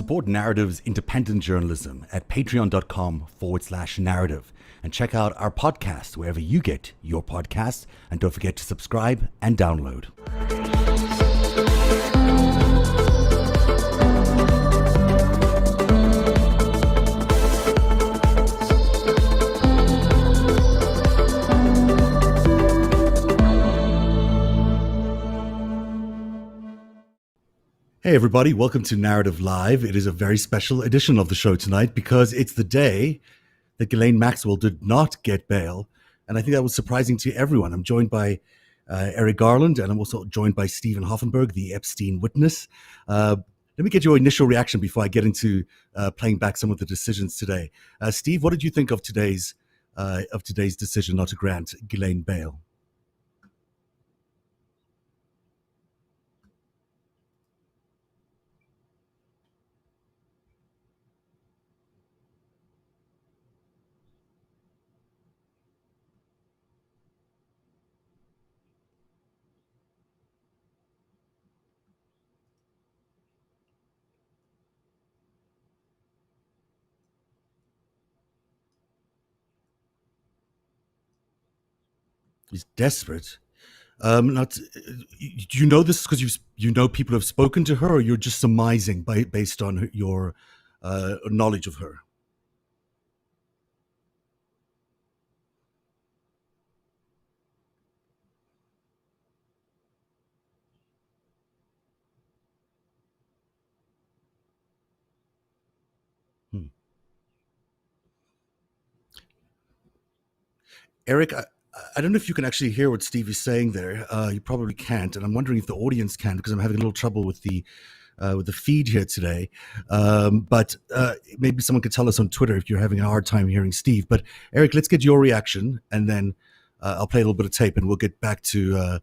Support Narative's independent journalism at patreon.com/narrative and check out our podcast wherever you get your podcasts. And don't forget to subscribe and download. Hey everybody, welcome to Narrative Live. It is a very special edition of the show tonight because it's the day that Ghislaine Maxwell did not get bail. And I think that was surprising to everyone. I'm joined by Eric Garland, and I'm also joined by Stephen Hoffenberg, the Epstein witness. Let me get your initial reaction before I get into playing back some of the decisions today. Steve, what did you think of today's decision not to grant Ghislaine bail? He's desperate. Do you know this because you know people have spoken to her, or you're just surmising based on your knowledge of her? Hmm. Eric, I don't know if you can actually hear what Steve is saying there. You probably can't, and I'm wondering if the audience can because I'm having a little trouble with the feed here today. But maybe someone could tell us on Twitter if you're having a hard time hearing Steve. But Eric, let's get your reaction, and then I'll play a little bit of tape, and we'll get back to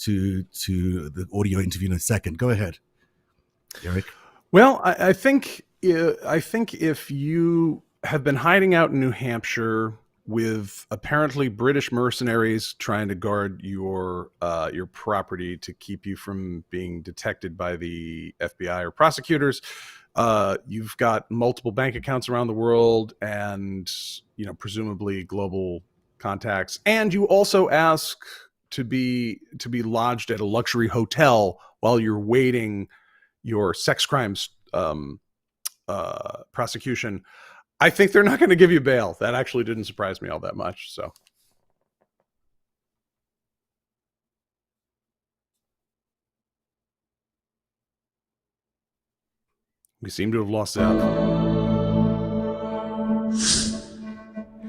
the audio interview in a second. Go ahead, Eric. Well, I think if you have been hiding out in New Hampshire with apparently British mercenaries trying to guard your property to keep you from being detected by the FBI or prosecutors, you've got multiple bank accounts around the world, and presumably global contacts, and you also ask to be lodged at a luxury hotel while you're waiting your sex crimes prosecution. I think they're not going to give you bail. That actually didn't surprise me all that much. So we seem to have lost out.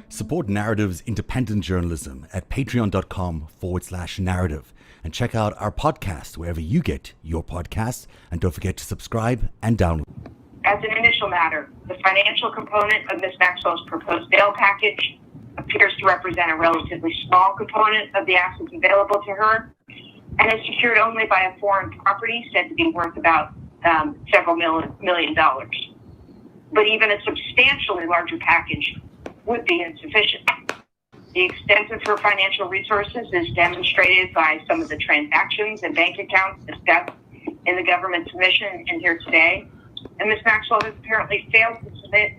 Support Narative's independent journalism at patreon.com/narrative and check out our podcast wherever you get your podcasts. And don't forget to subscribe and download. As an initial matter, the financial component of Ms. Maxwell's proposed bail package appears to represent a relatively small component of the assets available to her and is secured only by a foreign property said to be worth about several million dollars. But even a substantially larger package would be insufficient. The extent of her financial resources is demonstrated by some of the transactions and bank accounts discussed in the government submission and here today. And Ms. Maxwell has apparently failed to submit